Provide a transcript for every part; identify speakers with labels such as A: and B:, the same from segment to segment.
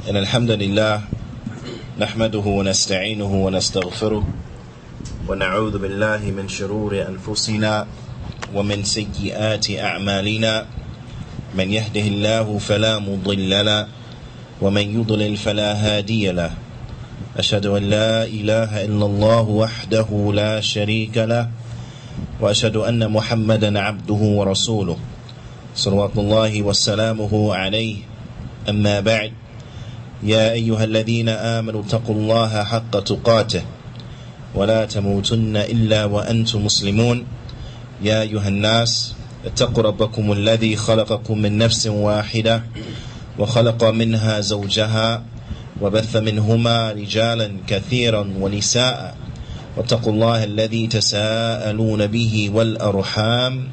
A: إن الحمد لله نحمده ونستعينه ونستغفره ونعوذ بالله من شرور أنفسنا ومن سيئات أعمالنا من يهده الله فلا مضل له ومن يضلل فلا هادي له أشهد أن لا إله إلا الله وحده لا شريك له وأشهد أن محمدا عبده ورسوله صلوات الله وسلامه عليه أما بعد يا أيها الذين آمنوا اتقوا الله حق تقاته ولا تموتن إلا وأنتم مسلمون يا أيها الناس اتقوا ربكم الذي خلقكم من نفس واحدة وخلق منها زوجها وبث منهما رجالا كثيرا ونساء واتقوا الله الذي تساءلون به والأرحام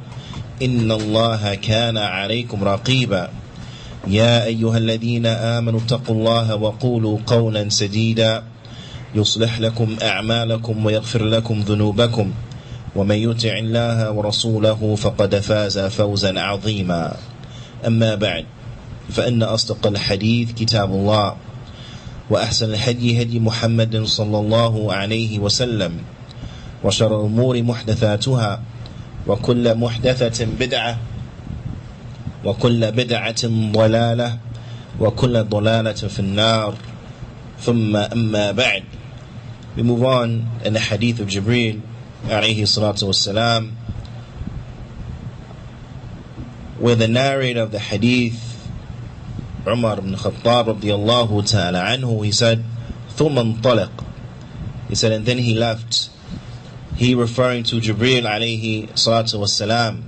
A: إن الله كان عليكم رقيبا يا أيها الذين آمنوا اتقوا الله وقولوا قولا سديدا يصلح لكم أعمالكم ويغفر لكم ذنوبكم ومن يطع الله ورسوله فقد فاز فوزا عظيما أما بعد فإن أصدق الحديث كتاب الله وأحسن الهدي هدي محمد صلى الله عليه وسلم وشر الأمور محدثاتها وكل محدثة بدعة وكل بدعة ضلالة وكل ضلالة في النار ثم أما بعد. We move on in the Hadeeth of Jibreel alayhi salatu wassalam, where the narrator of the Hadith, Umar ibn Khattab radiyallahu ta'ala anhu, he said, ثُمَّ انطَلَقْ, he said, and then he left. He referring to Jibreel alayhi salatu wassalam.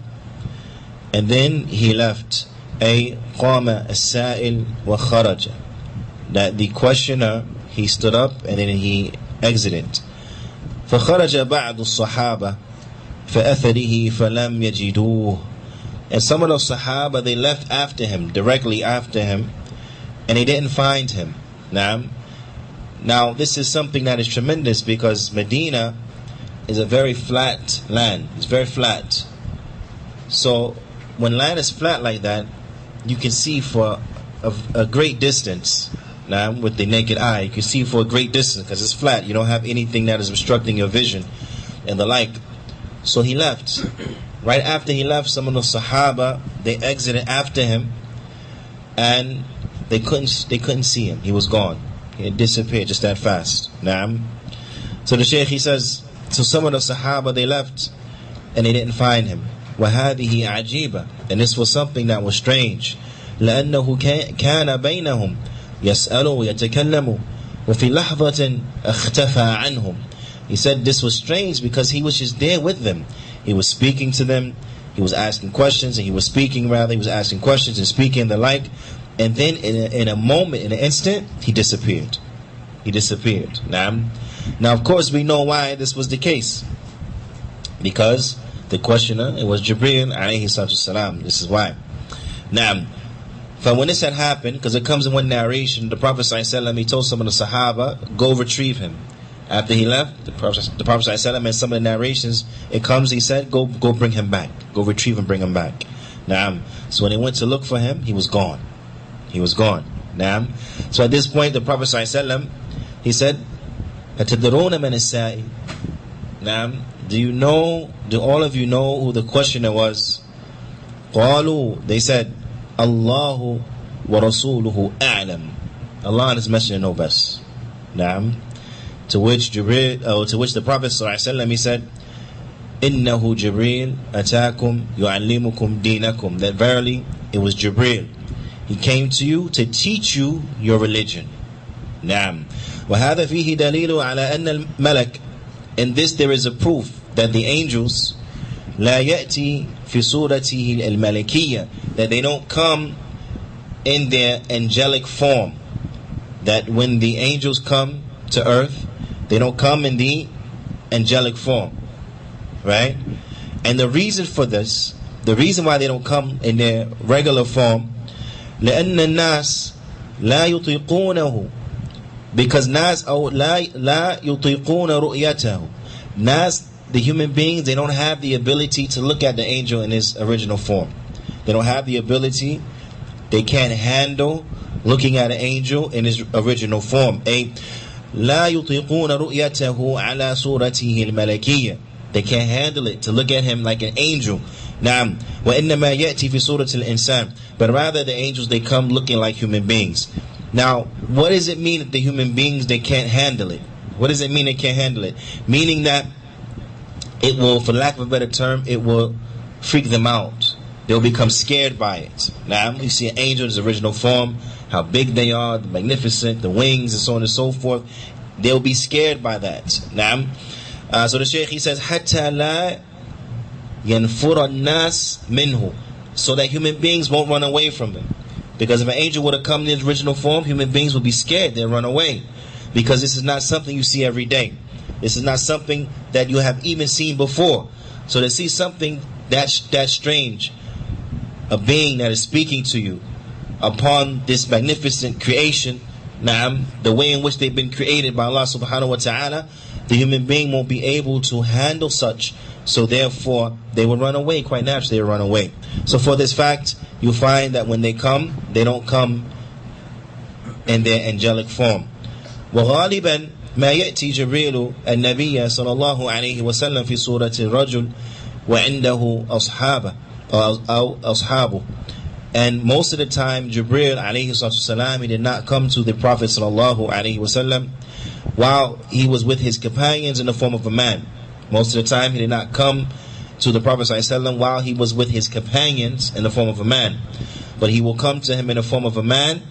A: And then he left. أي قام السائل وخرج, that the questioner, he stood up and then he exited. فخرج بعض الصحابة فأثره فلم يجدوه, and some of the Sahaba, they left after him, directly after him, and they didn't find him. Now this is something that is tremendous, because Medina is a very flat land. It's very flat. So when land is flat like that, you can see for a great distance. Now with the naked eye, you can see for a great distance because it's flat. You don't have anything that is obstructing your vision and the like. So he left. Right after he left, some of the Sahaba, they exited after him, and they couldn't see him. He was gone. He had disappeared just that fast. So the Shaykh, he says, so some of the Sahaba, they left and they didn't find him. وَهَذِهِ عَجِيبًا, and this was something that was strange. لأنه كان بينهم يسأل ويتكلم وفي لحظة اختفى عنهم. He said this was strange because he was just there with them. He was speaking to them, he was asking questions, and he was speaking rather, he was asking questions and speaking and the like, and then in a moment, in an instant, he disappeared. He disappeared. Now of course we know why this was the case, because the questioner, it was Jibreel alayhi salatu salam. This is why. But when this had happened, because it comes in one narration, the Prophet ﷺ, he told some of the Sahaba, go retrieve him. After he left, the Prophet ﷺ, and some of the narrations, it comes, he said, go bring him back. Go retrieve him, bring him back. So when they went to look for him, he was gone. He was gone. So at this point, the Prophet ﷺ, he said, أَتَدْرُونَ مَنِ السَّائِلِ, do all of you know who the questioner was? قَالُوا, they said, Allahu wa rasuluhu a'lam, Allah and His Messenger know best. To which the Prophet ﷺ, he said, Innahu Jibreel atakum yu'allimukum dinakum, that verily it was Jibreel. He came to you to teach you your religion. وهذا فيه دليل على أن الملك, in this there is a proof that the angels لا يأتي في صورته الملكية, that they don't come in their angelic form. That when the angels come to earth, they don't come in the angelic form, right? And the reason for this, the reason why they don't come in their regular form, لأن الناس لا يطيقونه, because nas أو لا يطيقون رؤيته, nas, the human beings, they don't have the ability to look at the angel in his original form. They don't have the ability they can't handle looking at an angel in his original form. لا يطيقون رؤيته على صورته الملكية. They can't handle it to look at him like an angel. نعم. وإنما يأتي في صورة الإنسان. But rather the angels, they come looking like human beings. Now, what does it mean that the human beings, they can't handle it? What does it mean they can't handle it? Meaning that it will, for lack of a better term, it will freak them out. They'll become scared by it. Now, you see an angel in his original form, how big they are, the magnificent, the wings, and so on and so forth. They'll be scared by that. Now, so the Shaykh, he says, حَتَّى لَا يَنْفُرَ النَّاسِ مِنْهُ, so that human beings won't run away from him. Because if an angel would have come in his original form, human beings would be scared. They'll run away. Because this is not something you see every day. This is not something that you have even seen before. So to see something that strange, a being that is speaking to you upon this magnificent creation, na'am, the way in which they've been created by Allah subhanahu wa ta'ala, the human being won't be able to handle such. So therefore, they will run away. Quite naturally, they will run away. So for this fact, you find that when they come, they don't come in their angelic form. وغالبا ما يأتي جبريل النبي صلى الله عليه وسلم في صورة الرجل وعنده أصحابه أو أصحابه. And most of the time, Jibreel alayhi salatu, he did not come to the Prophet sallallahu alayhi wasallam while he was with his companions in the form of a man. Most of the time, he did not come to the Prophet sallallahu alayhi wasallam while he was with his companions in the form of a man. But he will come to him in the form of a man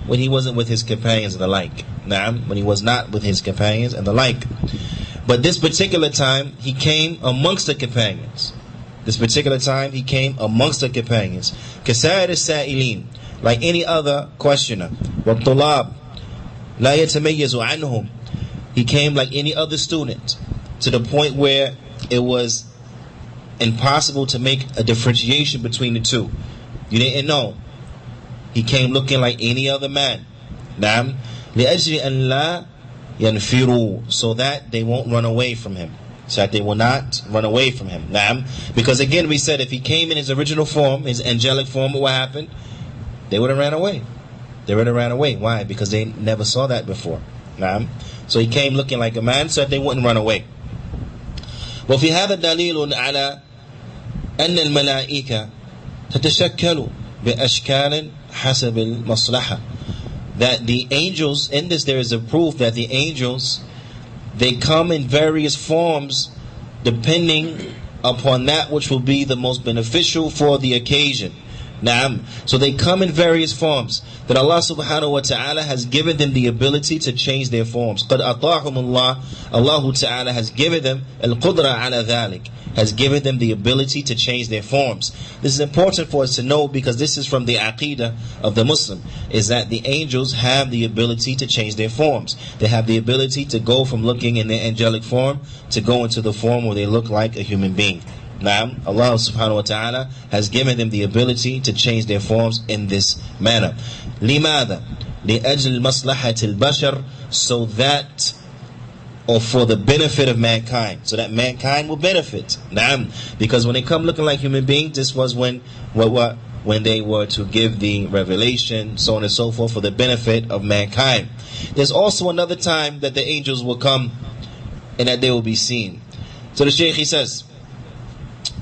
A: when he wasn't with his companions and the like. Naam, when he was not with his companions and the like. But this particular time, he came amongst the companions. This particular time, he came amongst the companions. كَسَائِرِ السَّائِلِينَ, like any other questioner. وَالطُّلَابِ لَا يَتَمَيَّزُ عَنْهُمْ, he came like any other student, to the point where it was impossible to make a differentiation between the two. You didn't know. He came looking like any other man. نعم. لِأَجْلِ أَنْ لَا يَنْفِرُوا, so that they won't run away from him. So that they will not run away from him. Naam. Because again, we said if he came in his original form, his angelic form, what happened? They would have ran away. They would have ran away. Why? Because they never saw that before. Naam. So he came looking like a man so that they wouldn't run away. وفي هذا دليل على أن الملائكة تتشكل بأشكال حسب المصلحة. That the angels, in this there is a proof that the angels, they come in various forms depending upon that which will be the most beneficial for the occasion. Naam. So they come in various forms that Allah subhanahu wa ta'ala has given them the ability to change their forms. قَدْ أَطَاعُهُمُ اللَّهُ, Allah ta'ala has given them الْقُدْرَةَ عَلَى ذَلِكَ, has given them the ability to change their forms. This is important for us to know, because this is from the aqidah of the Muslim, is that the angels have the ability to change their forms. They have the ability to go from looking in their angelic form to go into the form where they look like a human being. Now, Allah subhanahu wa ta'ala has given them the ability to change their forms in this manner. لِمَاذا? لِأَجْلِ مَصْلَحَةِ الْبَشَرِ, so that, or for the benefit of mankind, so that mankind will benefit. Naam. Because when they come looking like human beings, this was when they were to give the revelation, so on and so forth, for the benefit of mankind. There's also another time that the angels will come and that they will be seen. So the Shaykh, he says,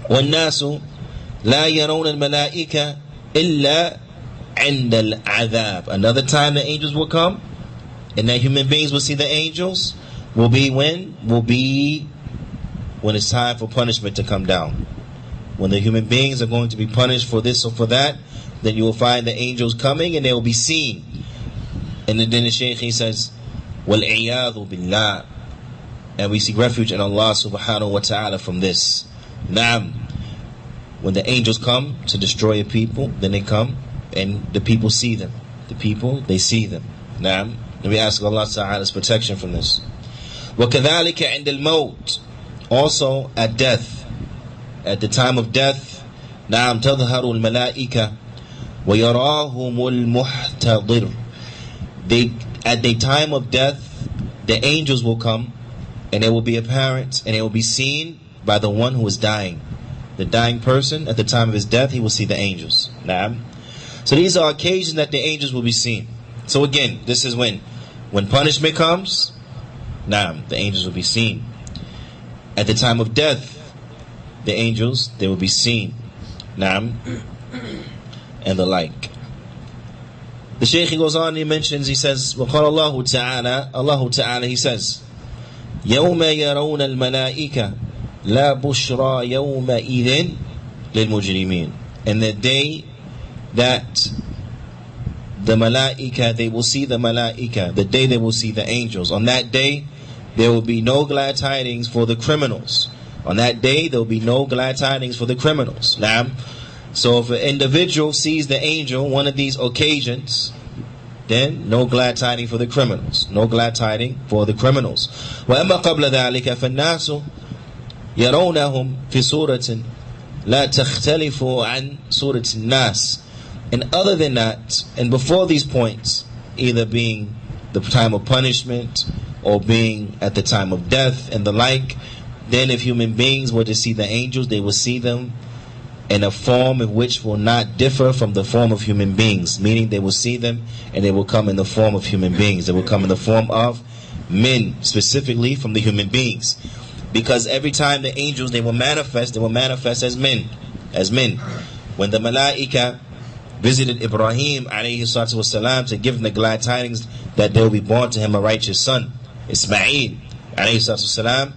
A: وَالنَّاسُ لَا يَرَوْنَ الْمَلَائِكَةَ إِلَّا عِنْدَ الْعَذَابِ. Another time the angels will come and that human beings will see the angels will be when? Will be when it's time for punishment to come down. When the human beings are going to be punished for this or for that, then you will find the angels coming and they will be seen. And then the Shaykh, he says, وَالْعِيَاذُ بِاللَّهِ, and we seek refuge in Allah subhanahu wa ta'ala from this. Naam. When the angels come to destroy a people, then they come and the people see them. The people, they see them. Naam. And we ask Allah Ta'ala's protection from this. وَكَذَلِكَ عِنْدَ الْمَوْتِ, also at death. At the time of death, نعم تظهر الملائكة ويراهم المحتضر. At the time of death, the angels will come and they will be apparent and they will be seen by the one who is dying. The dying person, at the time of his death, he will see the angels. Naam. So these are occasions that the angels will be seen. So again, this is when punishment comes, the angels will be seen. At the time of death, the angels, they will be seen. And the like. The Shaykh, he goes on, he mentions, he says, وَقَالَ اللَّهُ تَعَالَى, Allah Ta'ala, he says, يَوْمَ يَرَوْنَ الْمَلَائِكَةَ لَا بُشْرَى يَوْمَئِذٍ لِلْمُجْرِمِينَ. And the day that the malaika, they will see the malaika, the day they will see the angels, on that day there will be no glad tidings for the criminals. On that day there will be no glad tidings for the criminals. So if an individual sees the angel one of these occasions, then no glad tiding for the criminals. No glad tiding for the criminals. وَأَمَّا قَبْلَ ذَلِكَ فَالنَّاسُ يَرَوْنَهُمْ فِي سُورَةٍ لَا تَخْتَلِفُ عَنْ سُورَةِ النَّاسِ. And other than that, and before these points, either being the time of punishment or being at the time of death and the like, then if human beings were to see the angels, they will see them in a form in which will not differ from the form of human beings. Meaning they will see them and they will come in the form of human beings. They will come in the form of men, specifically from the human beings. Because every time the angels, they will manifest as men. When the malaika visited Ibrahim alayhi salatu wasalam to give him the glad tidings that there will be born to him a righteous son, Ismail alayhi salatu wasalam,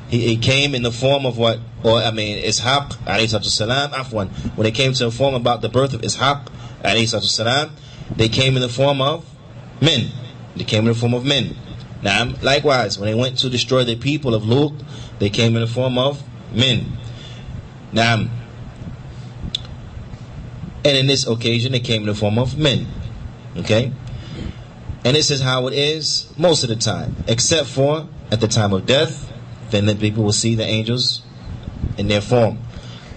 A: he came in the form of Ishaq alayhi salatu wasalam, afwan. When they came to inform about the birth of Ishaq alayhi salatu wasalam, they came in the form of men. Likewise, when they went to destroy the people of Lut, they came in the form of men. And in this occasion, they came in the form of men. Okay? And this is how it is most of the time. Except for at the time of death, then the people will see the angels in their form.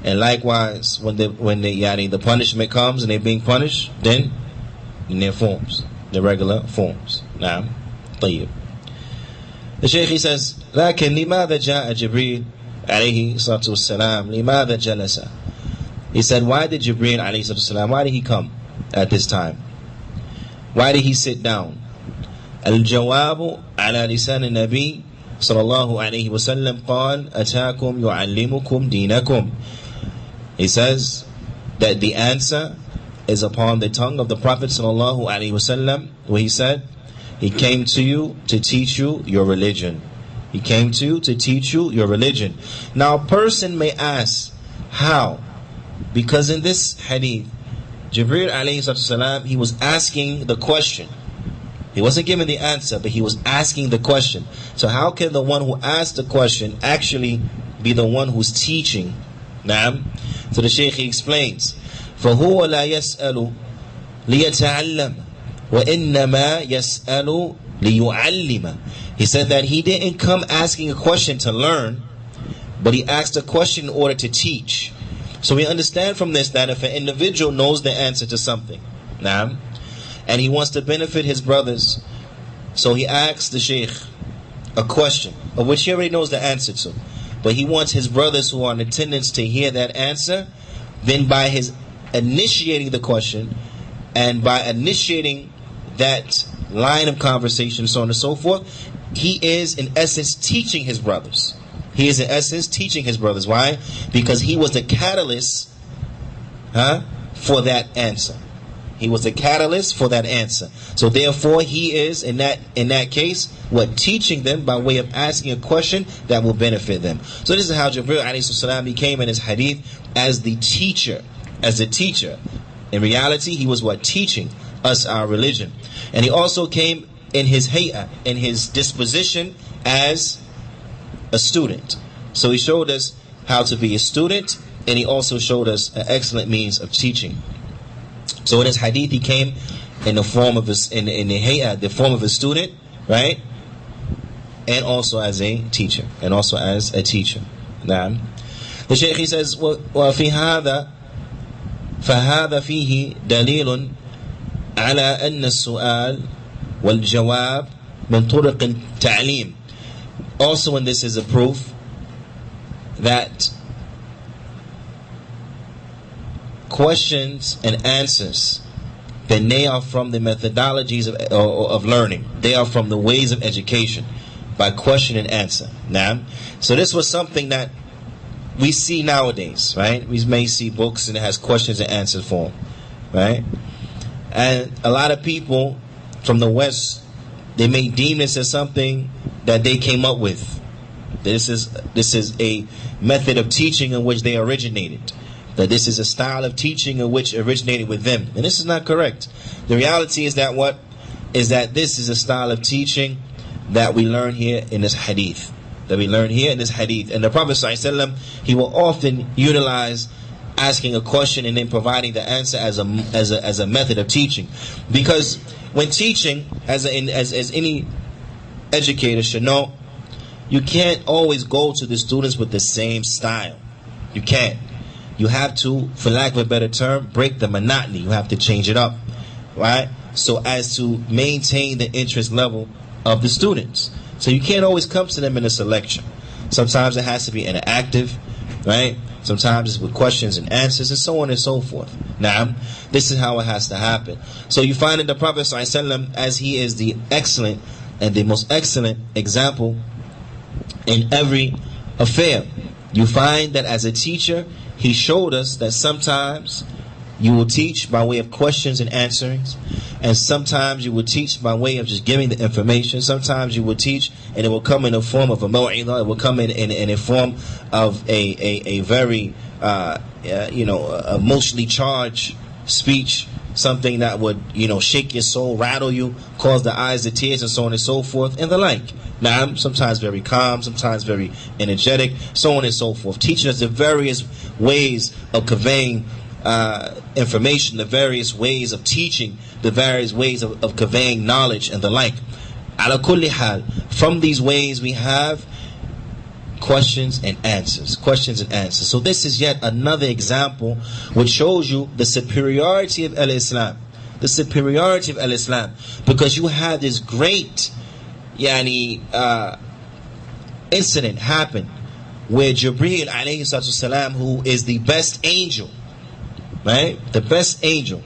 A: And likewise, when the punishment comes and they're being punished, then in their forms, the regular forms. طيب. The Shaykh, he says, لكن لماذا جاء جبريل عليه الصلاة والسلام لماذا جلس. He said, why did Jibreel alayhi salam, why did he come at this time? Why did he sit down? الجواب على لسان النبي صلى الله عليه وسلم قال أتاكم يعلمكم دينكم. He says that the answer is upon the tongue of the Prophet sallallahu alaihi wasallam, where he said, he came to you to teach you your religion. He came to you to teach you your religion. Now a person may ask, how? Because in this hadith, Jibreel alayhi salam, he was asking the question. He wasn't giving the answer, but he was asking the question. So how can the one who asked the question actually be the one who's teaching? So the Shaykh, he explains, فَهُوَ لَا يَسْأَلُ لِيَتَعَلَّمَ وَإِنَّمَا يَسْأَلُ لِيُعَلِّمَ. He said that he didn't come asking a question to learn, but he asked a question in order to teach. So we understand from this that if an individual knows the answer to something, and he wants to benefit his brothers, so he asks the Shaykh a question of which he already knows the answer to, but he wants his brothers who are in attendance to hear that answer. Then by his initiating the question and by initiating that line of conversation, so on and so forth, he is in essence teaching his brothers. He is in essence teaching his brothers. Why? Because he was the catalyst for that answer. He was the catalyst for that answer. So therefore he is in that case teaching them by way of asking a question that will benefit them. So this is how Jibreel alayhi salam became in his hadith as the teacher. As a teacher. In reality, he was teaching us our religion. And he also came in his hay'ah, in his disposition as a student. So he showed us how to be a student, and he also showed us an excellent means of teaching. So in his hadith, he came in the form of the form of a student, right? And also as a teacher. Now, the Shaykh, he says, وَفِي هَذَا فَهَذَا فِيهِ دَلِيلٌ عَلَى أَنَّ السُّؤَالِ وَالْجَوَابِ مِنْ طُرِقِ التَّعْلِيمِ. Also, in this is a proof that questions and answers then they are from the methodologies of learning. They are from the ways of education, by question and answer. Now, so this was something that we see nowadays, right? We may see books and it has questions and answer form, right? And a lot of people from the West, they may deem this as something that they came up with. This is a method of teaching in which they originated. That this is a style of teaching in which originated with them. And this is not correct. The reality is that this is a style of teaching that we learn here in this hadith. And the Prophet ﷺ, he will often utilize asking a question and then providing the answer as a method of teaching. Because when teaching, as any educator should know, you can't always go to the students with the same style. You can't. You have to, for lack of a better term, break the monotony. You have to change it up, right? So as to maintain the interest level of the students. So you can't always come to them in a selection. Sometimes it has to be interactive, right? Sometimes it's with questions and answers and so on and so forth. Now, this is how it has to happen. So you find in the Prophet ﷺ, as he is the excellent and the most excellent example in every affair, you find that as a teacher, he showed us that sometimes you will teach by way of questions and answerings, and sometimes you will teach by way of just giving the information. Sometimes you will teach and it will come in the form of a maw'idah. It will come in a form of a very emotionally charged speech, something that would shake your soul, rattle you, cause the eyes to tears, and so on and so forth, and the like. Now, sometimes very calm, sometimes very energetic, so on and so forth, teaching us the various ways of conveying information, the various ways of teaching, the various ways of conveying knowledge and the like. Ala kulli hal, from these ways we have questions and answers. So this is yet another example which shows you the superiority of al-Islam. Because you have this great incident happen where Jibreel alayhi salam, who is the best angel, right? The best angel,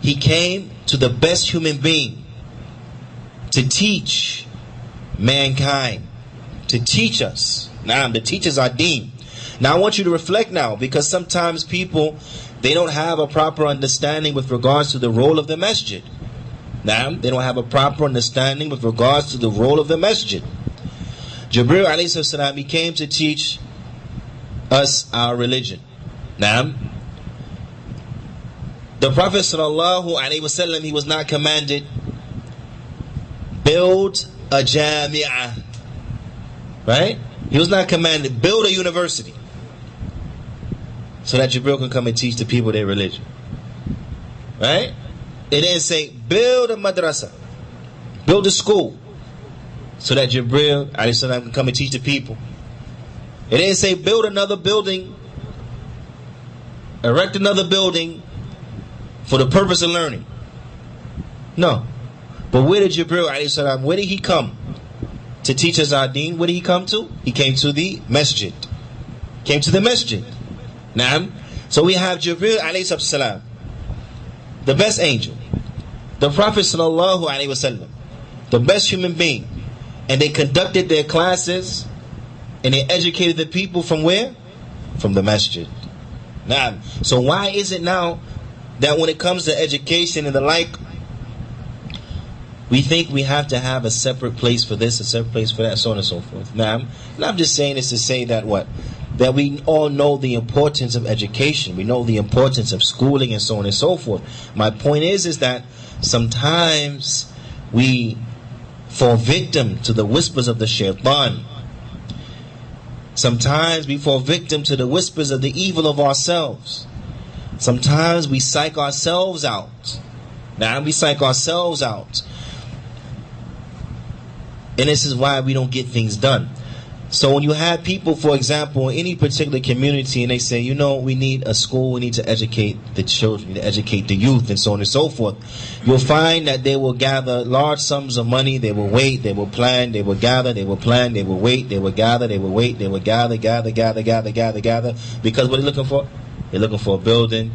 A: he came to the best human being to teach mankind, to teach us. Now, the teachers are deen. Now, I want you to reflect now, because sometimes people, they don't have a proper understanding with regards to the role of the masjid. Now, they don't have a proper understanding with regards to the role of the masjid. Jibreel alayhi salam, he came to teach us our religion. Now, the Prophet sallallahu alaihi wasallam, he was not commanded, build a jami'ah, right? He was not commanded, build a university, so that Jibreel can come and teach the people their religion, right? It didn't say build a madrasa, build a school, so that Jibreel alayhi salam can come and teach the people. It didn't say build another building, erect another building for the purpose of learning. No. But where did Jibreel alayhi salam, where did he come to teach us our deen? Where did he come to? He came to the masjid. Now, so we have Jibreel alayhi salam, the best angel, the Prophet sallallahu alaihi wasallam, the best human being, and they conducted their classes and they educated the people from where? From the masjid. Now, so why is it now that when it comes to education and the like, we think we have to have a separate place for this, a separate place for that, so on and so forth? Now, I'm just saying this to say that what? That we all know the importance of education. We know the importance of schooling and so on and so forth. My point is that sometimes we fall victim to the whispers of the shaitan. Sometimes we fall victim to the whispers of the evil of ourselves. Sometimes we psych ourselves out. And this is why we don't get things done. So when you have people, for example, in any particular community, and they say, we need a school, we need to educate the children, to educate the youth, and so on and so forth, you'll find that they will gather large sums of money, they will wait, they will plan, they will gather, they will plan, they will wait, they will gather, they will wait, they will gather, because what are they looking for? They're looking for a building,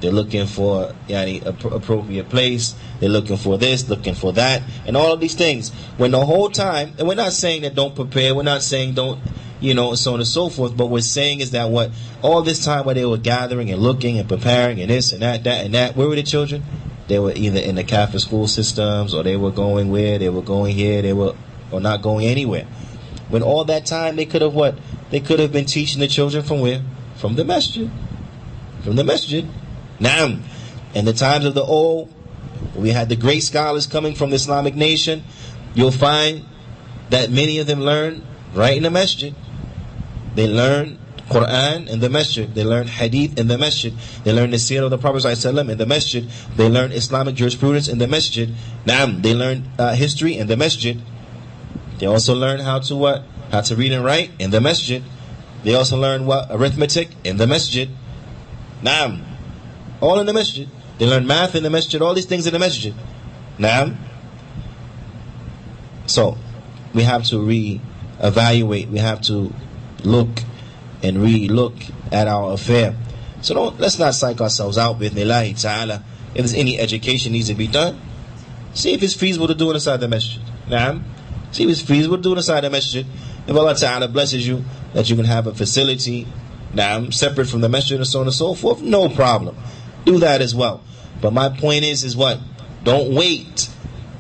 A: They're looking for appropriate place. They're looking for this, looking for that, and all of these things. When the whole time, and we're not saying that don't prepare. We're not saying don't, and so on and so forth. But we're saying is that what all this time where they were gathering and looking and preparing and this and that and that, where were the children? They were either in the Catholic school systems, or they were going where? They were going here. They were or not going anywhere. When all that time they could have what? They could have been teaching the children from where? From the masjid. From the masjid. Naam. In the times of the old, we had the great scholars coming from the Islamic nation. You'll find that many of them learned right in the masjid. They learned Qur'an in the masjid. They learned Hadith in the masjid. They learned the seerah of the Prophet ﷺ in the masjid. They learned Islamic jurisprudence in the masjid. Naam. They learned history in the masjid. They also learned how to what? How to read and write in the masjid. They also learned what? Arithmetic in the masjid. Naam. All in the masjid. They learn math in the masjid. All these things in the masjid. Naam. So, we have to re-evaluate. We have to look and re-look at our affair. So let's not psych ourselves out with Nilahi Ta'ala. If there's any education needs to be done, see if it's feasible to do it inside the masjid. Naam. See if it's feasible to do it inside the masjid. If Allah Ta'ala blesses you that you can have a facility separate from the masjid and so on and so forth, no problem. Do that as well. But my point is what? Don't wait.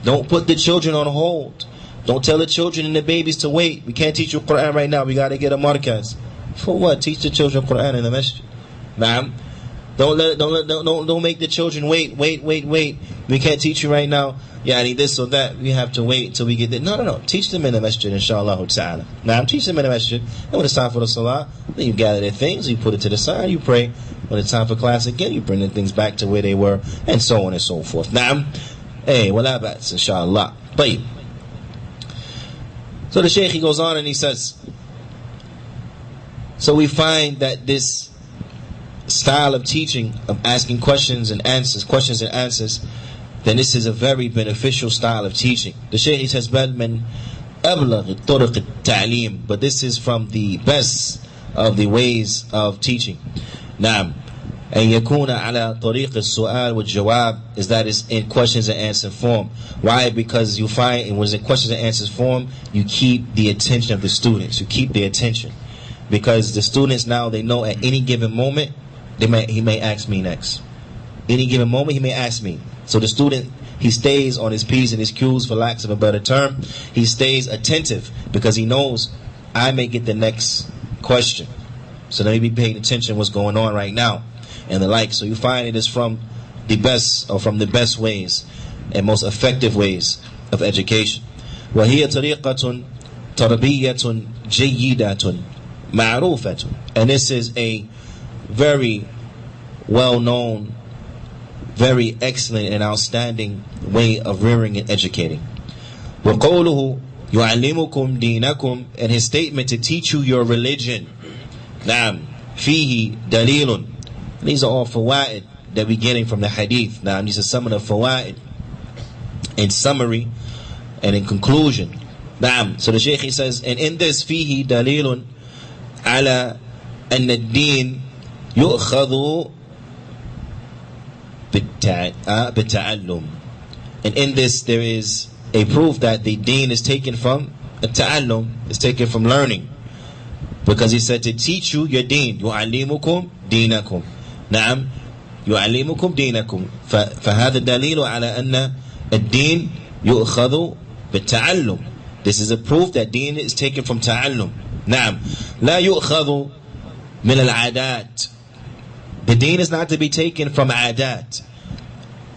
A: Don't put the children on hold. Don't tell the children and the babies to wait. We can't teach you Qur'an right now. We got to get a markaz. For what? Teach the children Qur'an in the masjid. Don't make the children wait. We can't teach you right now. I need this or that. We have to wait until we get there. No. Teach them in the masjid, inshallah ta'ala. Teach them in the masjid. And when it's time for the salah, then you gather their things, you put it to the side, you pray. When it's time for class again, you bring the things back to where they were, and so on and so forth. Wala bats, inshallah. Tayyib. So the Shaykh, he goes on and he says, so we find that this style of teaching, of asking questions and answers, then this is a very beneficial style of teaching. The Shaykh says, بَلْ مَنْ أَبْلَغِ الطُّرُقِ التَّعْلِيمِ, but this is from the best of the ways of teaching. Naam. أن يكون على طريق السؤال والجواب, is that it's in questions and answer form. Why? Because you find, when it's in questions and answers form, you keep the attention of the students. You keep their attention. Because the students now, they know at any given moment, he may ask me next. Any given moment, he may ask me. So the student, he stays on his P's and his Q's, for lack of a better term. He stays attentive because he knows I may get the next question. So let me be paying attention to what's going on right now and the like. So you find it is from the best, or from the best ways and most effective ways of education. وَهِيَ طَرِيقَةٌ تَرْبِيَّةٌ جَيِّدَةٌ مَعْرُوفَةٌ, and this is a very well-known, very excellent and outstanding way of rearing and educating. وَقَوْلُهُ يُعَلِّمُكُمْ دِينَكُمْ, and his statement, to teach you your religion. Naam, fihi dalilun. These are all fawaid that we're getting from the hadith. Naam, these are some of the fawaid in summary and in conclusion. Naam, so the Shaykh, he says, and in this, fihi dalilun ala anna ad-din yu'khadhu bit-ta'allum. And in this, there is a proof that the deen is taken from ta'allum, is taken from learning. Because he said to teach you your deen. يُعَلِّمُكُمْ دِينَكُمْ. نعم يُعَلِّمُكُمْ دِينَكُمْ. فهذا دليل على أن الدين يؤخذ بالتعلم. This is a proof that deen is taken from ta'allum. نعم لا يؤخذ من العادات. The deen is not to be taken from adat.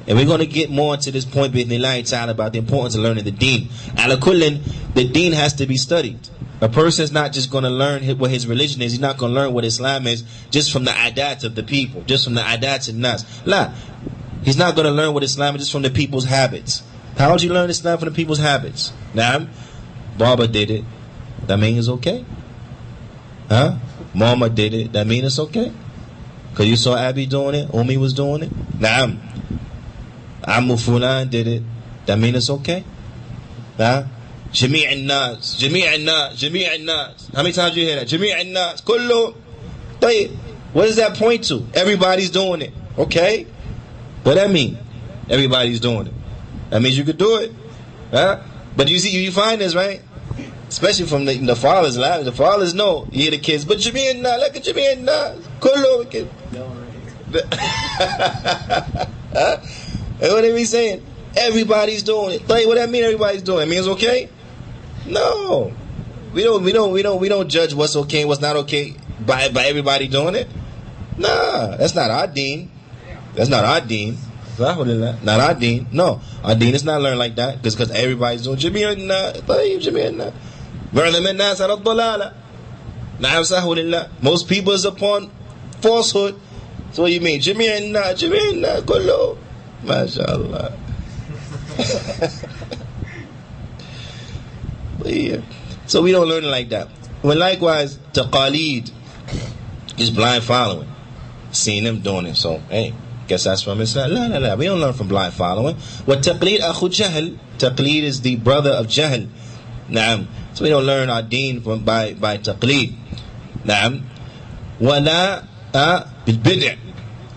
A: And we're going to get more into this point بإذن ta'ala about the importance of learning the deen. على كل, the deen has to be studied. A person is not just going to learn what his religion is. He's not going to learn what Islam is just from the adat of the people, just from the adats and nas. La. He's not going to learn what Islam is just from the people's habits. How would you learn Islam from the people's habits? Naam, Baba did it. That means it's okay. Huh? Mama did it. That means it's okay. Because you saw Abby doing it. Umi was doing it. Naam. Ammu Fulan did it. That means it's okay. Huh? جميع الناس جميع الناس جميع الناس. How many times you hear that? جميع الناس كله. What does that point to? Everybody's doing it. Okay? What that mean? Everybody's doing it. That means you could do it. Huh? But you see, you find this, right? Especially from the fathers. The fathers know. You hear the kids, but Juyaanee, look at Juyaanee. Kullu. Huh? And what are we saying? Everybody's doing it. What that mean? Everybody's doing it. It means okay? No. We don't judge what's okay and what's not okay by everybody doing it. Nah, that's not our deen. That's not our deen. Not our deen. No, our deen is not learned like that because everybody's doing Juyaanee. Most people is upon falsehood. So what do you mean? Juyaanee, kullu. MashaAllah. Yeah. So we don't learn it like that. Well, likewise, taqaleed is blind following. Seeing them doing it. So, hey, guess that's from Islam. La. We don't learn from blind following. What taqleed akhu jahl. Taqleed is the brother of jahl. Naam. So we don't learn our deen by taqleed. Naam. Wala bil bid'ah.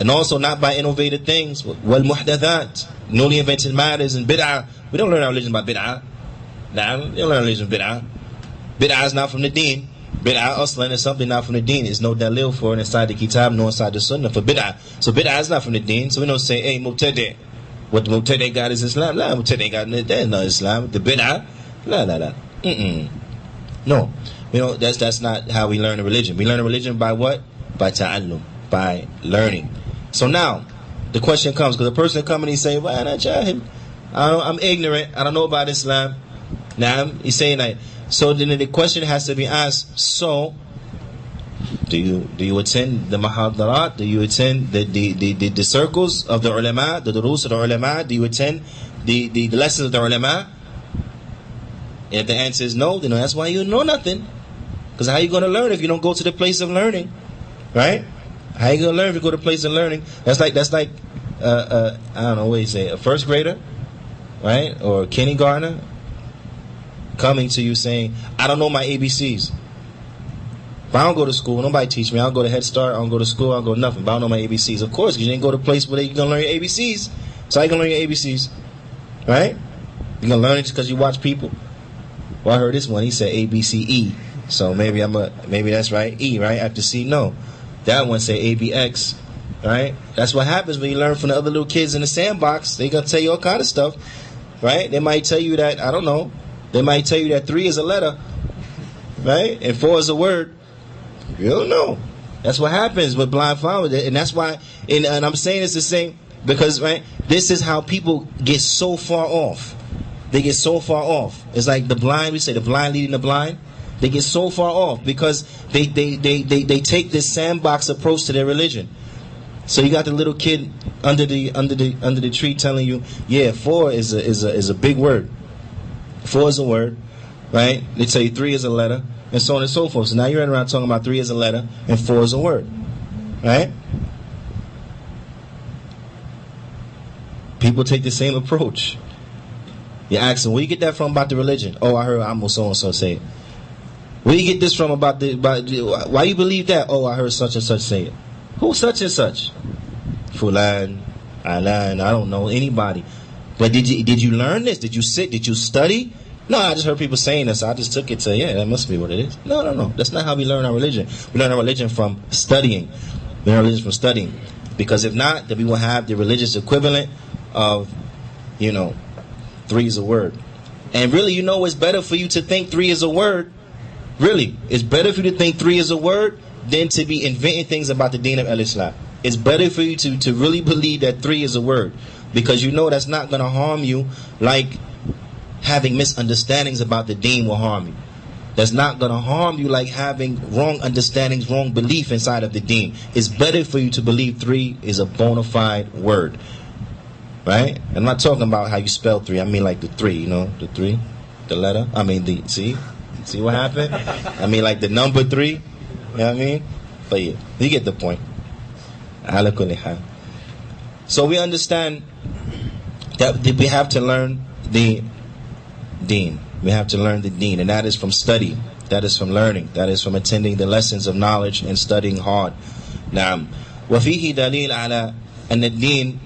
A: And also not by innovative things. Wal muhdathat. Newly invented matters and bid'ah. We don't learn our religion by bid'ah. Naam. We don't learn religion by bid'ah. Bid'ah is not from the deen. Bid'ah aslan is something not from the deen. There's no dalil for it inside the kitab, no inside the sunnah for bid'ah. So bid'ah is not from the deen. So we don't say, hey, mubtadi'. What the mubtadi' got is Islam. La, mubtadi' got that is not Islam. The bid'ah, la. No. You know, that's not how we learn a religion. We learn a religion by what? By ta'allum, by learning. So now, the question comes, because a person come and he say, well, I'm ignorant. I don't know about Islam. Now, he's saying that. So then the question has to be asked, so do you attend the mahadarat? Do you attend the circles of the ulama, the durus of the ulama? Do you attend the lessons of the ulama? And if the answer is no, then that's why you know nothing. Because how are you going to learn if you don't go to the place of learning? Right? How are you going to learn if you go to the place of learning? That's like I don't know what you say, a first grader, right? Or a kindergartner coming to you saying, I don't know my ABCs. If I don't go to school, nobody teach me. I don't go to Head Start, I don't go to school, I don't go to nothing. But I don't know my ABCs. Of course, because you didn't go to a place where you're going to learn your ABCs. So how you going to learn your ABCs? Right? You're going to learn it just because you watch people. Well, I heard this one, he said ABCE. So maybe that's right. E, right? After C, no. That one said ABX. Right? That's what happens when you learn from the other little kids in the sandbox. They're going to tell you all kind of stuff. Right? They might tell you that, I don't know, they might tell you that 3 is a letter, right? And 4 is a word. You don't know. That's what happens with blind following. And that's why, and I'm saying it's the same, because, right, this is how people get so far off. They get so far off. It's like the blind, we say the blind leading the blind. They get so far off because they take this sandbox approach to their religion. So you got the little kid under the tree telling you, yeah, 4 is a big word. 4 is a word, right? They tell you 3 is a letter, and so on and so forth. So now you're running around talking about 3 is a letter and 4 is a word, right? People take the same approach. You ask them, where you get that from about the religion? Oh, I heard Amo so and so say it. Where you get this from about why you believe that? Oh, I heard such and such say it. Who such and such? Fulan, Alan, I don't know anybody. But did you learn this? Did you sit? Did you study? No, I just heard people saying this. I just took it to, yeah, that must be what it is. No. That's not how we learn our religion. We learn our religion from studying. We learn our religion from studying. Because if not, then we will have the religious equivalent of, 3 is a word. And really, it's better for you to think 3 is a word. Really, it's better for you to think 3 is a word than to be inventing things about the deen of al-Islam. It's better for you to really believe that 3 is a word. Because that's not going to harm you like having misunderstandings about the deen will harm you. That's not going to harm you like having wrong understandings, wrong belief inside of the deen. It's better for you to believe 3 is a bona fide word. Right? I'm not talking about how you spell 3. I mean like the 3, the 3, the letter. I mean see what happened? I mean like the number 3. You know what I mean? But yeah, you get the point. Ala kulli hal. So we understand that we have to learn the deen. We have to learn the deen, and that is from study. That is from learning. That is from attending the lessons of knowledge and studying hard. Now, وَفِيهِ دَلِيلٌ عَلَى أن الدين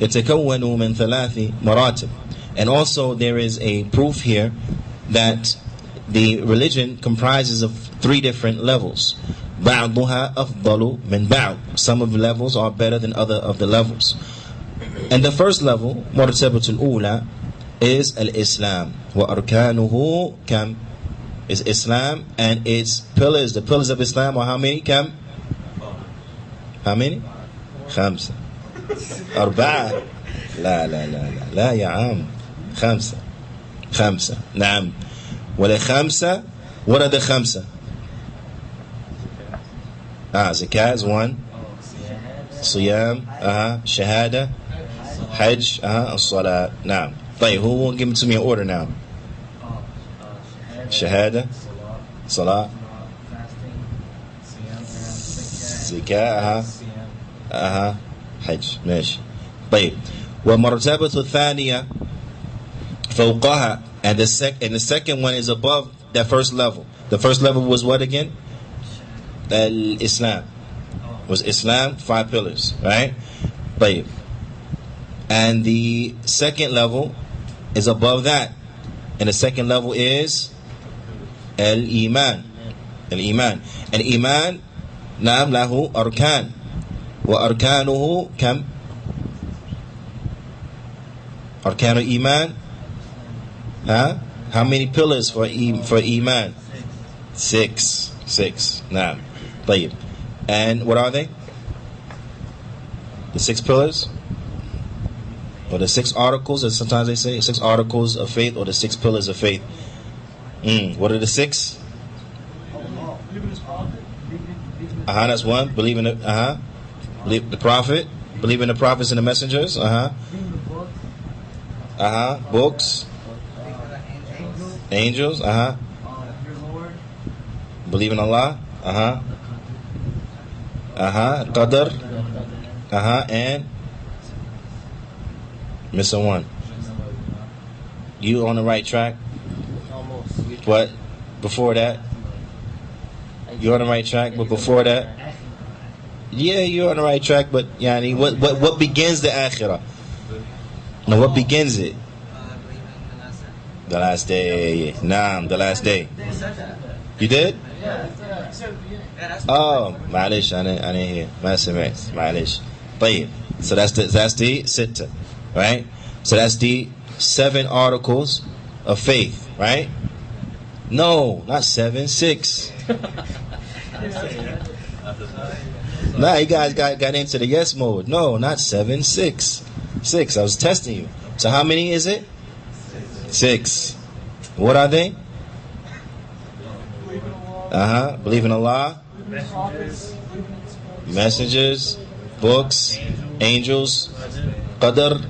A: يتكون من 3 مراتب. And also there is a proof here that the religion comprises of 3 different levels. بعضها أفضل من بعض. Some of the levels are better than other of the levels. And the first level, مرتبة الأولى, is al-Islam. وأركانه كم? Is Islam, and its pillars, the pillars of Islam are how many? كم? How many? 5. 4. لا لا لا لا لا يا عم. 5. نعم. ولا 5. What are the 5? Zakat is 1. Siyam, Shahada, Hajj, As-Salat. Now, who will give it to me in order now? Shahada, Salat, Zakat, Hajj. ماشي. طيب. والمرتبة الثانية فوقها, and the second one is above that first level. The first level was what again? Islam. Was Islam 5 pillars, right? طيب. And the second level is above that, and the second level is Al-Iman. Al-Iman. And Iman, نعم, له أركان. وأركانه كم? أركان الإيمان. How many pillars for Iman? 6. نعم. طيب. And what are they? The 6 pillars? Or the 6 articles, as sometimes they say, 6 articles of faith, or the 6 pillars of faith. What are the 6? That's 1. Believe in the believe the prophet. Believe in the prophets and the messengers. Books. Angels. Believe in Allah. Qadr. And missing 1. You on the right track? But before that, you're on the right track. But before that, yeah, you're on the right track. But yani, what begins the akhirah? Now, what begins it? The last day. Naam, the last day. You did? Oh, معلش, I didn't hear. ما سمعت. معلش. طيب. So that's the sitta, right? So that's the 7 articles of faith, right? No, not 7, 6. Nah, you guys got into the yes mode. No, not 7, 6. 6. I was testing you. So how many is it? 6. What are they? Believe in Allah, messengers, books, angels, Qadr,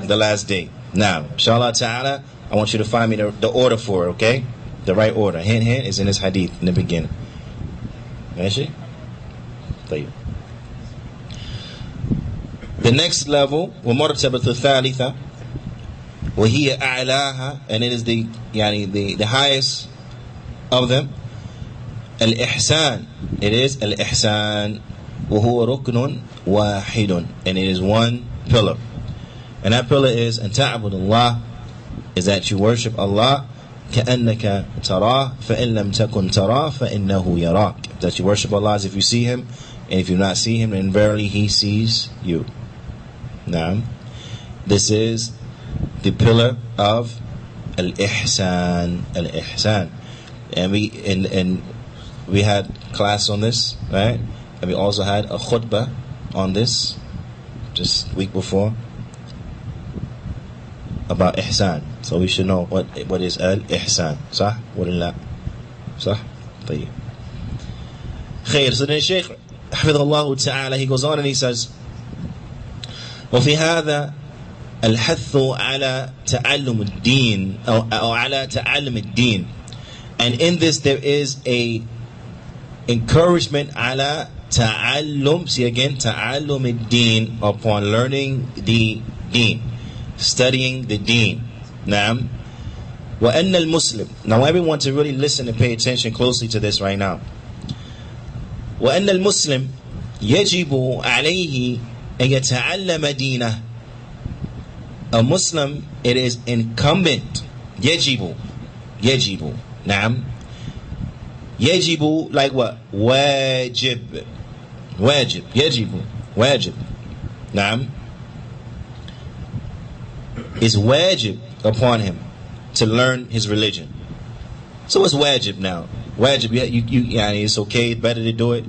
A: the last day. Now, inshallah ta'ala, I want you to find me the order for it, okay? The right order. Hint is in this hadith in the beginning. ماشي؟ طيب. The next level, ومرتبة الثالثة, وهي أعلاها, and it is the highest of them. Al-Ihsan. It is Al-Ihsan. وهو ركن واحد, and it is 1 pillar. And that pillar is أن تعبد الله, is that you worship Allah كأنك تراه فإن لم تكن تراه فإنه يراك. That you worship Allah as if you see Him, and if you not see Him, then verily He sees you. Now, this is the pillar of Al-Ihsan. Al-Ihsan. And we had class on this, right? And we also had a khutbah on this just week before about ihsan. So we should know what is al-ihsan. صح ولا لا؟ صح؟ طيب. خير. So then Shaykh حفظه الله تعالى, he goes on and he says, وفي هذا الحث على تعلم الدين أو على تعلم الدين. And in this there is a encouragement على تعلم, see again, تعلم الدين, upon learning the deen, studying the deen. نعم. وأن المسلم, now everyone to really listen and pay attention closely to this right now. وأن المسلم يجب عليه أن يتعلم دينه. A Muslim, it is incumbent. يجب. نعم. يجب, like what? واجب. يجب. نعم. It's wajib upon him to learn his religion. So what's wajib now? Wajib, it's okay, it's better to do it.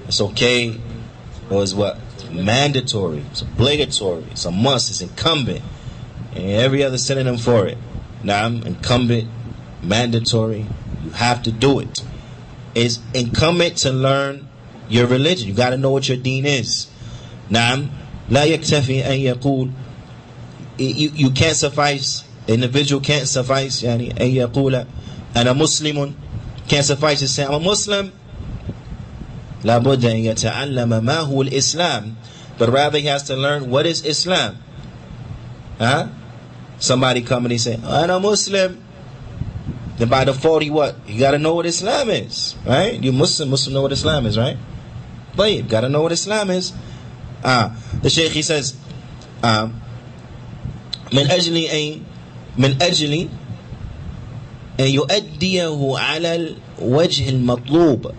A: It's okay. Or it's what? It's mandatory. It's obligatory. It's a must. It's incumbent. And every other synonym for it. Naam, incumbent, mandatory. You have to do it. It's incumbent to learn your religion. You got to know what your deen is. Naam, la yaktafi an yaqul. You can't suffice. The individual can't suffice. Yani an yaqula ana muslimun. Can't suffice to say I'm a Muslim. La budda an yata'allama ma huwa al-Islam. But rather he has to learn what is Islam. Huh? Somebody come and he say, I'm a Muslim. Then by default he what? You got to know what Islam is. Right? You Muslim know what Islam is, right? But you got to know what Islam is. The Shaykh, he says, من أجل أن يؤديه على الوجه المطلوب,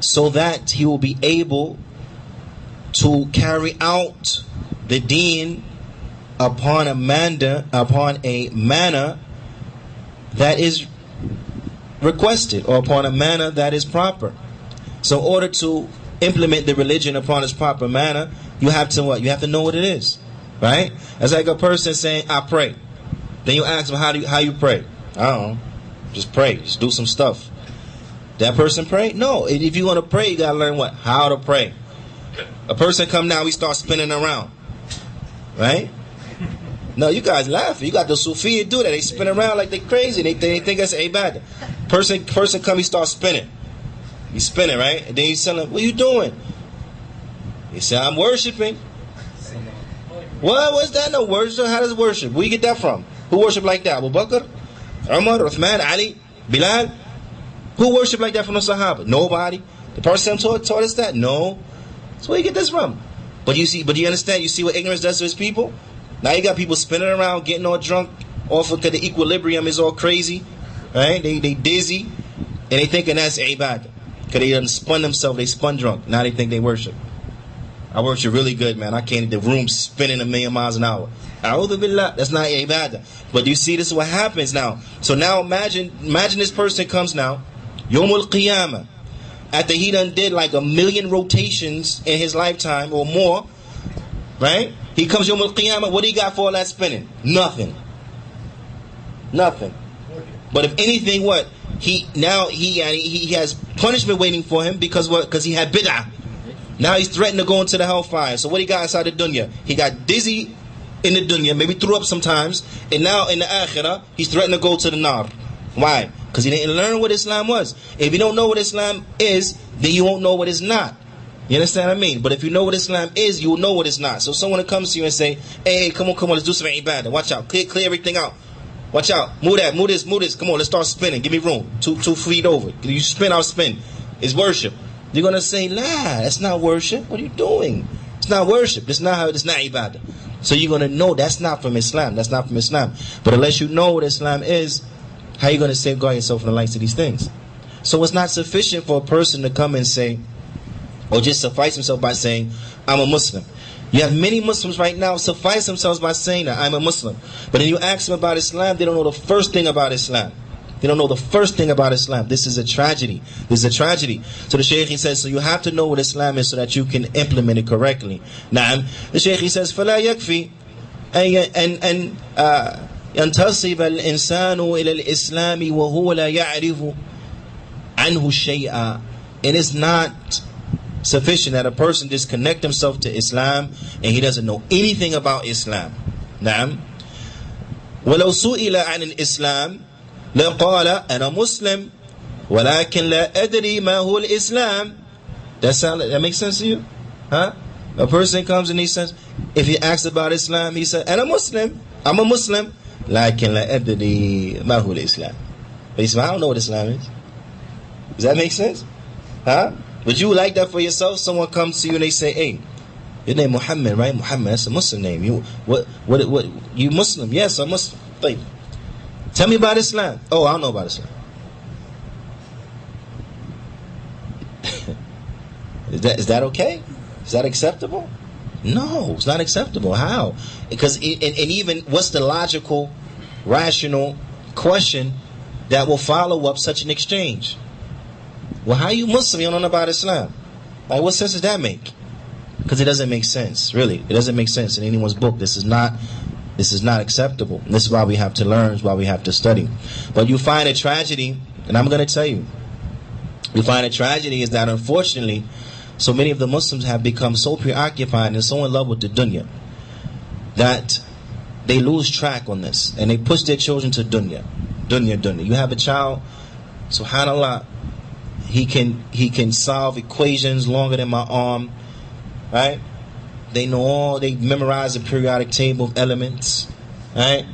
A: so that he will be able to carry out the deen upon a manner that is requested, or upon a manner that is proper. So in order to implement the religion upon its proper manner, you have to what? You have to know what it is. Right? It's like a person saying, I pray. Then you ask them, how you pray? I don't know. Just pray. Just do some stuff. That person pray? No. If you want to pray, you got to learn what? How to pray. A person come now, we start spinning around. Right? No, you guys laughing. You got the Sufi do that. They spin around like they crazy. They think that's ibadah. Person come, he start spinning. He's spinning, right? And then he's telling him, what are you doing? He said, I'm worshiping. What was that? No worship. How does worship? Where you get that from? Who worship like that? Abu Bakr, Umar, Uthman, Ali, Bilal? Who worship like that from the Sahaba? Nobody. The person taught us that? No. So where you get this from? But you understand? You see what ignorance does to his people? Now you got people spinning around, getting all drunk, off because the equilibrium is all crazy, right? They dizzy, and they thinking that's ibadah. Because they done spun themselves, they spun drunk. Now they think they worship. I worship really good, man. I can't, the room spinning 1,000,000 miles an hour. A'udhu billah, that's not ibadah. But you see, this is what happens now. So now imagine this person comes now, Yawmul Qiyamah, after he done did like 1,000,000 rotations in his lifetime or more, right? He comes Yawmul Qiyamah, what do he got for all that spinning? Nothing. But if anything, what? He has punishment waiting for him because what? Because he had bid'ah. Now he's threatened to go into the hellfire. So what he got inside the dunya? He got dizzy in the dunya, maybe threw up sometimes, and now in the akhirah, he's threatened to go to the nar. Why? Because he didn't learn what Islam was. If you don't know what Islam is, then you won't know what it's not. You understand what I mean? But if you know what Islam is, you will know what it's not. So someone comes to you and say, hey, come on, let's do some ibadah. Watch out, clear everything out. Watch out, move this. Come on, let's start spinning. Give me room. 2 feet over. You spin, I'll spin. It's worship. You're going to say, that's not worship. What are you doing? It's not worship. It's not ibadah. So you're going to know that's not from Islam. That's not from Islam. But unless you know what Islam is, how are you going to safeguard yourself from the likes of these things? So it's not sufficient for a person to come and say, or just suffice himself by saying, I'm a Muslim. You have many Muslims right now suffice themselves by saying that, I'm a Muslim. But then you ask them about Islam, they don't know the first thing about Islam. They don't know the first thing about Islam. This is a tragedy. So the Shaykh, he says, so you have to know what Islam is so that you can implement it correctly. Naam. The Shaykh, he says, فَلَا يَكْفِي أن ينتصب الإنسان إلى الإسلام وهو لا يعرف عنه شيئا. It is not sufficient that a person just connect himself to Islam and he doesn't know anything about Islam. Naam. ولو سئل عن الإسلام لقال أنا مسلم ولكن لا أدري ما هو الإسلام. That makes sense to you? Huh? A person comes and he says, if he asks about Islam, he says, I'm a Muslim. لكن لا أدري ما هو الإسلام. But he says, I don't know what Islam is. Does that make sense? Huh? Would you like that for yourself? Someone comes to you and they say, hey, Your name Muhammad, right? Muhammad, that's a Muslim name. You you Muslim? Yes, I'm Muslim. Like, tell me about Islam. Oh, I don't know about Islam. Is that okay? Is that acceptable? No, it's not acceptable. How? Because and even what's the logical, rational question that will follow up such an exchange? Well, how are you Muslim? You don't know about Islam. Like, what sense does that make? Because it doesn't make sense. Really, it doesn't make sense in anyone's book. This is not acceptable. And this is why we have to learn. This is why we have to study. But you find a tragedy, and I'm going to tell you. You find a tragedy is that unfortunately, so many of the Muslims have become so preoccupied and so in love with the dunya that they lose track on this, and they push their children to dunya. You have a child, subhanallah, he can solve equations longer than my arm, right? They memorize the periodic table of elements, right?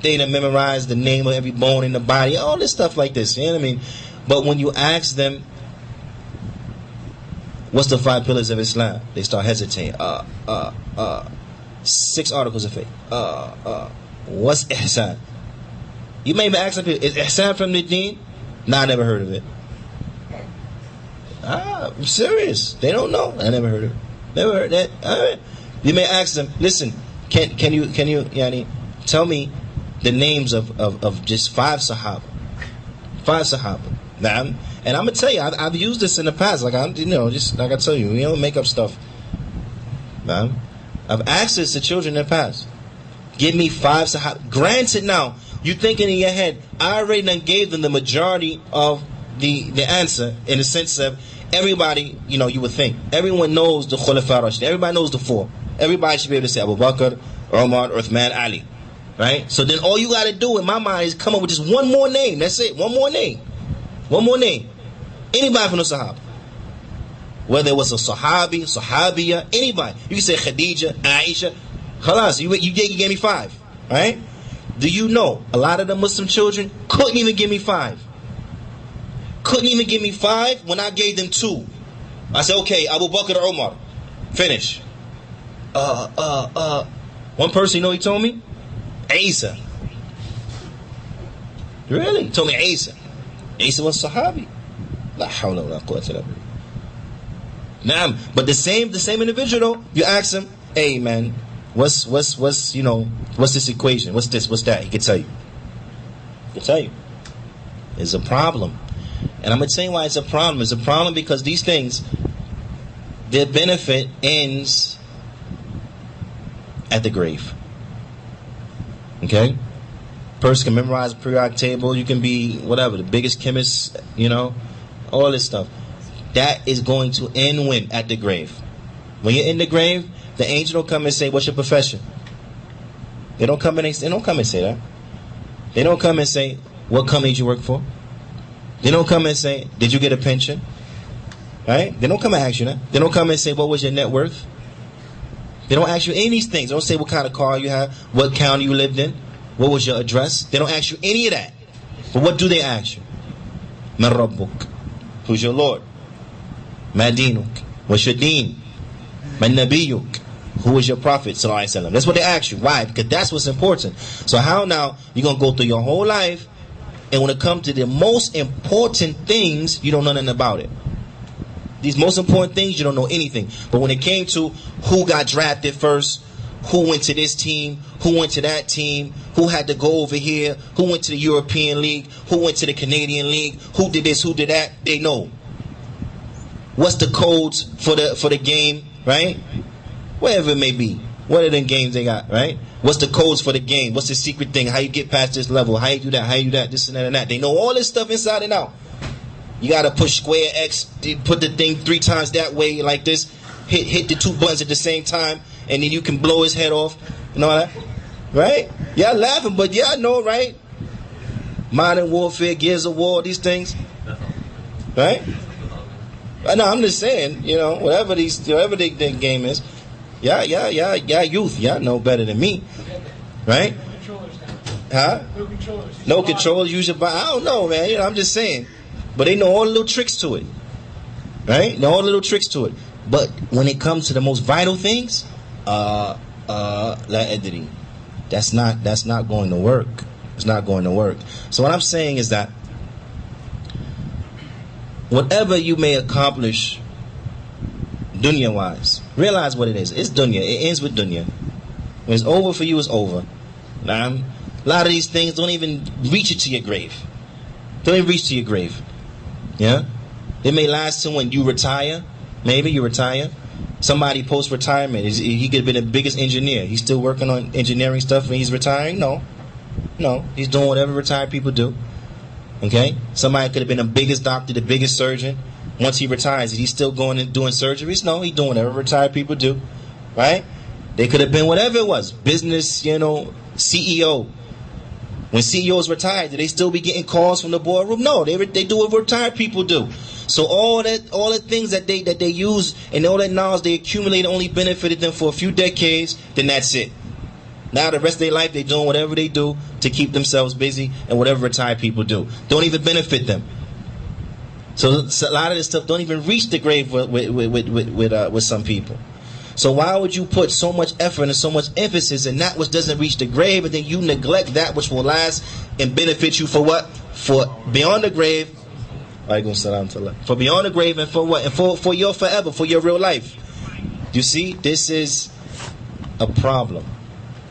A: They done memorize the name of every bone in the body, all this stuff like this, you know what I mean? But when you ask them, what's the 5 pillars of Islam? They start hesitating. 6 articles of faith. What's ihsan? You may even ask them, is ihsan from the deen? Nah, I never heard of it. I'm serious. They don't know. I never heard of it. Never heard that. Right. You may ask them, listen, can you Juyaanee, tell me the names of just 5 Sahaba? 5 Sahaba. Nah, and I'm gonna tell you, I've used this in the past. Like just like I tell you, we don't make up stuff. Man, I've asked this to children in the past. Give me 5 Sahaba. Granted, now you thinking in your head, I already done gave them the majority of the answer in the sense of everybody. You would think everyone knows the Khulafa Rashid. Everybody knows the 4. Everybody should be able to say Abu Bakr, Umar, Uthman, Ali. Right? So then all you got to do in my mind is come up with just one more name. That's it. One more name. One more name. Anybody from the Sahaba. Whether it was a Sahabi, Sahabiya, anybody. You can say Khadija, Aisha. Khalas, you gave me 5. Right? Do you know a lot of the Muslim children couldn't even give me 5. Couldn't even give me 5 when I gave them 2. I said, okay, Abu Bakr or Umar. Finish. One person, he told me? Isa. Really? He told me Isa. Isa was Sahabi. La hawla wa la quwwata illa billah. Naam, but the same individual though, you ask him, hey man, what's this equation? What's this? What's that? He can tell you. He can tell you. It's a problem. And I'm going to tell you why it's a problem. It's a problem because these things, their benefit ends at the grave. Okay? Person can memorize a periodic table. You can be whatever, the biggest chemist, all this stuff. That is going to end when? At the grave. When you're in the grave, the angel don't come and say, what's your profession? They don't come and say that. They don't come and say, what company did you work for? They don't come and say, did you get a pension? Right? They don't come and ask you that. They don't come and say, what was your net worth? They don't ask you any of these things. They don't say what kind of car you have, what county you lived in, what was your address. They don't ask you any of that. But what do they ask you? Man Rabbuk. Who's your Lord? Ma Dinuk. What's your deen? Man Nabiyuk. Who is your prophet? Sallallahu Alaihi Wasallam. That's what they ask you. Why? Because that's what's important. So how now you're going to go through your whole life, and when it comes to the most important things, you don't know nothing about it. These most important things, you don't know anything. But when it came to who got drafted first, who went to this team, who went to that team, who had to go over here, who went to the European League, who went to the Canadian League, who did this, who did that, they know. What's the codes for the game, right? Whatever it may be. What are the games they got, right? What's the codes for the game? What's the secret thing? How you get past this level? How you do that? How you do that? This and that and that. They know all this stuff inside and out. You got to push square X, put the thing 3 times that way like this, hit the 2 buttons at the same time, and then you can blow his head off and all that. Right? Y'all laughing, but y'all know, right? Modern warfare, Gears of War, these things. Right? No, I'm just saying, whatever the game is. Yeah, youth, y'all know better than me. Right? Huh? No controllers. Usually, I don't know, man. I'm just saying. But they know all the little tricks to it. Right? Know all the little tricks to it. But when it comes to the most vital things, la adri. That's not going to work. It's not going to work. So what I'm saying is that whatever you may accomplish dunya wise, realize what it is. It's dunya. It ends with dunya. When it's over for you, it's over. Now, a lot of these things don't even reach you to your grave. Don't even reach to your grave. Yeah? They may last till when you retire. Maybe you retire. Somebody post-retirement, he could have been the biggest engineer. He's still working on engineering stuff and he's retiring? No. He's doing whatever retired people do. Okay? Somebody could have been the biggest doctor, the biggest surgeon. Once he retires, is he still going and doing surgeries? No, he's doing whatever retired people do. Right? They could have been whatever it was. Business, CEO. When CEOs retire, do they still be getting calls from the boardroom? No, they do what retired people do. So all the things that they use and all that knowledge they accumulate only benefited them for a few decades, then that's it. Now the rest of their life they're doing whatever they do to keep themselves busy and whatever retired people do. Don't even benefit them. So a lot of this stuff don't even reach the grave with some people. So why would you put so much effort and so much emphasis in that which doesn't reach the grave, and then you neglect that which will last and benefit you for what? For beyond the grave. For beyond the grave, and for what? And for your forever, for your real life. You see, this is a problem.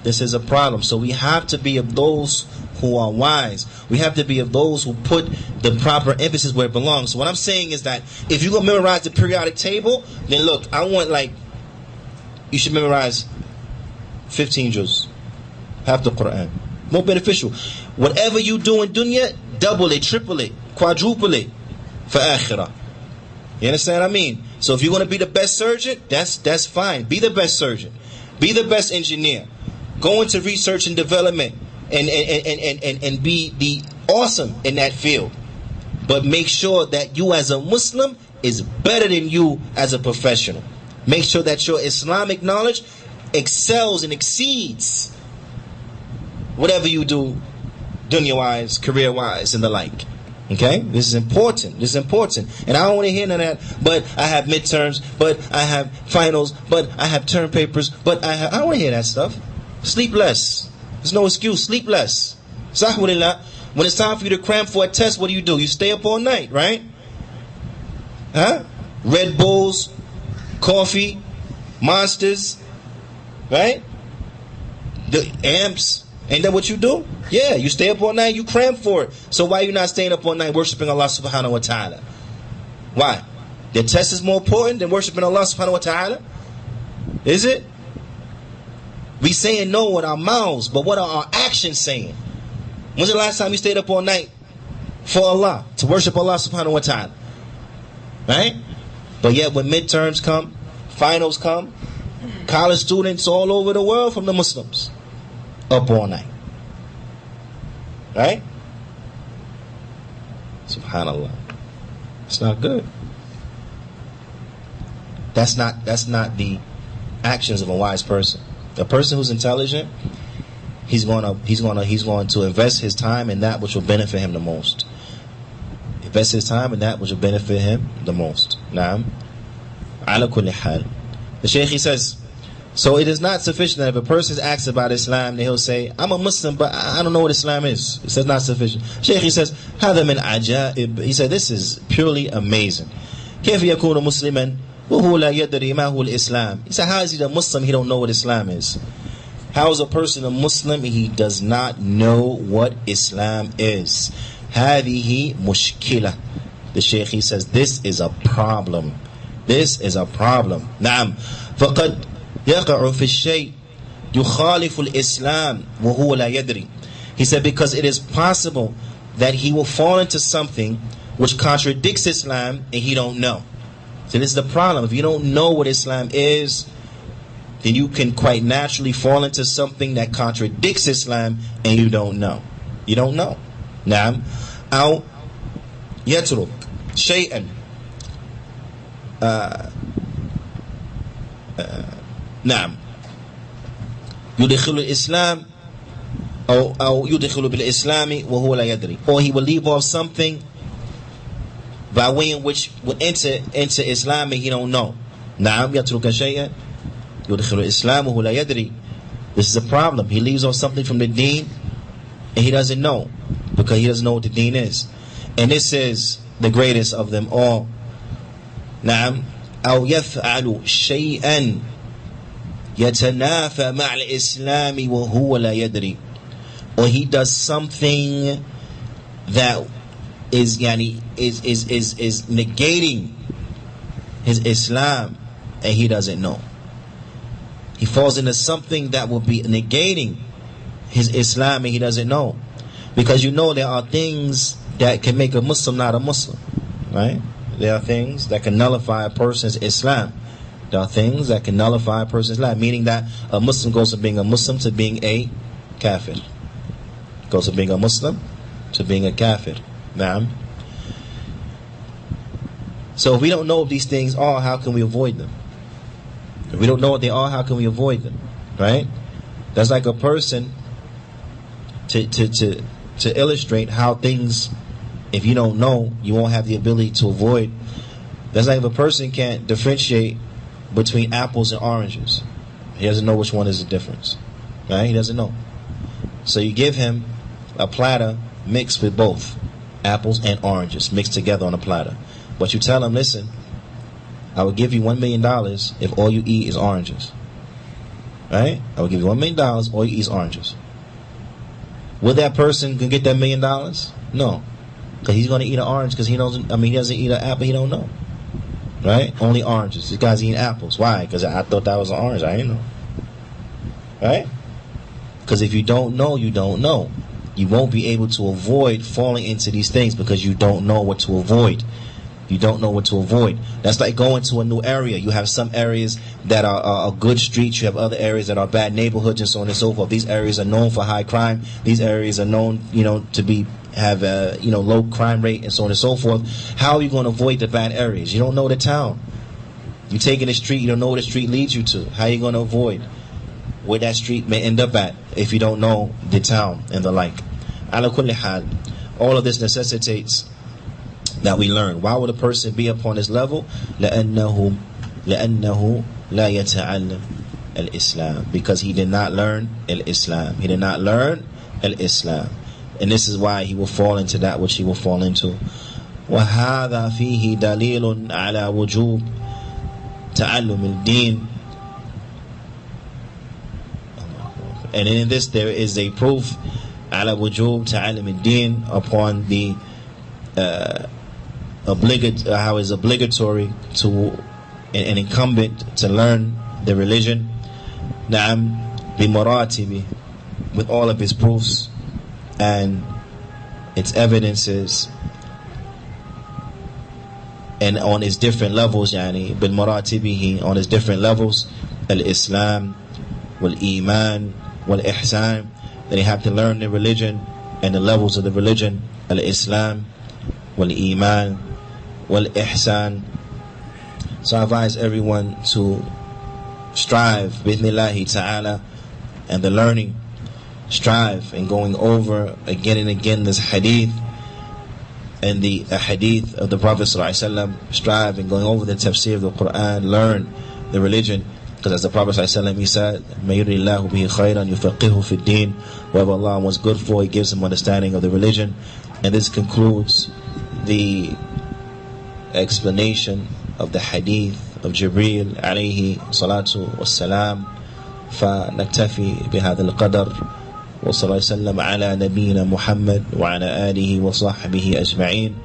A: This is a problem. So we have to be of those who are wise. We have to be of those who put the proper emphasis where it belongs. So what I'm saying is that if you're going to memorize the periodic table, then look, I want you should memorize 15 juz. Half the Qur'an. More beneficial. Whatever you do in dunya, double it, triple it, quadruple it for akhirah. You understand what I mean? So if you're going to be the best surgeon, that's fine. Be the best surgeon. Be the best engineer. Go into research and development and be awesome in that field. But make sure that you as a Muslim is better than you as a professional. Make sure that your Islamic knowledge excels and exceeds whatever you do dunya-wise, career-wise, and the like. Okay? This is important. This is important. And I don't want to hear none of that, but I have midterms, but I have finals, but I have term papers, but I don't want to hear that stuff. Sleep less. There's no excuse. Sleep less. Sahwalillah. When it's time for you to cram for a test, what do? You stay up all night, right? Huh? Red Bulls, coffee, Monsters, right? The amps. Ain't that what you do? Yeah, you stay up all night, you cram for it. So why are you not staying up all night worshiping Allah subhanahu wa ta'ala? Why? The test is more important than worshiping Allah subhanahu wa ta'ala? Is it? We saying no with our mouths, but what are our actions saying? When's the last time you stayed up all night for Allah, to worship Allah subhanahu wa ta'ala? Right? But yet when midterms come, finals come, college students all over the world from the Muslims, up all night. Right? Subhanallah. It's not good. That's not the actions of a wise person. A person who's intelligent, he's going to invest his time in that which will benefit him the most. Invest his time in that which will benefit him the most. Naam. Ala kulli hal. The Shaykh, he says, so it is not sufficient that if a person is asked about Islam, then he'll say, I'm a Muslim, but I don't know what Islam is. It says not sufficient. Shaykh, he says, هذا من عجائب. He said, this is purely amazing. كيف يكون مسلما وهو لا يدري ما هو الإسلام? He said, how is he a Muslim? He don't know what Islam is. How is a person a Muslim? He does not know what Islam is. هذه مشكلة. The Shaykh, he says, this is a problem. This is a problem. نعم. فقد يقع في الشيء يخالف الإسلام وهو لا يدري. He said, because it is possible that he will fall into something which contradicts Islam and he don't know. So this is the problem. If you don't know what Islam is, then you can quite naturally fall into something that contradicts Islam and you don't know. You don't know. نعم. أو يترك شيئا نعم يدخل الإسلام أو يدخل بالإسلام وهو لا يدري. Or he will leave off something by way in which will enter into Islam and he don't know. نعم يترك شيئا يدخل إسلامه لا يدري. This is a problem. He leaves off something from the deen and he doesn't know, because he doesn't know what the deen is. And this is the greatest of them all. نعم أو يفعل شيئا يتنافى مع الإسلام وهو لا يدري. Or he does something that is negating his Islam and he doesn't know. He falls into something that will be negating his Islam and he doesn't know. Because there are things that can make a Muslim not a Muslim, right? There are things that can nullify a person's Islam. There are things that can nullify a person's Islam, meaning that a Muslim goes from being a Muslim to being a kafir. Goes from being a Muslim to being a kafir. Naam. So if we don't know what these things are, how can we avoid them? If we don't know what they are, how can we avoid them? Right? That's like a person to illustrate how things, if you don't know, you won't have the ability to avoid. That's like if a person can't differentiate between apples and oranges. He doesn't know which one is the difference. Right? He doesn't know. So you give him a platter mixed with both apples and oranges mixed together on a platter. But you tell him, listen, I will give you $1 million if all you eat is oranges. Right? I will give you $1 million, all you eat is oranges. Will that person can get that $1 million? No. Because he's going to eat an orange because he doesn't eat an apple, he don't know. Right? Only oranges. This guy's eating apples. Why? Because I thought that was an orange. I didn't know. Right? Because if you don't know, you don't know. You won't be able to avoid falling into these things because you don't know what to avoid. You don't know what to avoid. That's like going to a new area. You have some areas that are good streets. You have other areas that are bad neighborhoods, and so on and so forth. These areas are known for high crime. These areas are known, to have a low crime rate, and so on and so forth. How are you going to avoid the bad areas? You don't know the town. You take in the street. You don't know where the street leads you to. How are you going to avoid where that street may end up at if you don't know the town and the like? Ala kulli hal, all of this necessitates that we learn. Why would a person be upon this level? لأنه لا يتعلم الإسلام, because he did not learn al-Islam. He did not learn al-Islam, and this is why he will fall into that which he will fall into. وهذا فيه دليل على وجوب تعلم الدين. And in this there is a proof على وجوب تعلم الدين, upon the how is obligatory to an incumbent to learn the religion. Na'am bimaratibi, with all of its proofs and its evidences, and on its different levels. Yani bimaratibihi, on its different levels. Al-Islam, wal-Iman, wal-Ihsan. That they have to learn the religion and the levels of the religion. Al-Islam, wal-Iman, wal-Ihsan. So I advise everyone to strive, bithnillahi ta'ala, and the learning, strive in going over again and again this hadith and the hadith of the Prophet ﷺ. Strive in going over the tafsir of the Qur'an, learn the religion, because as the Prophet ﷺ, he said, مَا يُرِي اللَّهُ بِهِ خَيْرًا يُفَقِّهُ فِي الدِّينِ. Whoever Allah wants good for, he gives him understanding of the religion. And this concludes the explanation of the Hadeeth of Jibreel alayhi salatu wassalam. فنكتفي بهذا القدر، وصلى الله وسلم على نبينا محمد وعلى آله وصحبه أجمعين.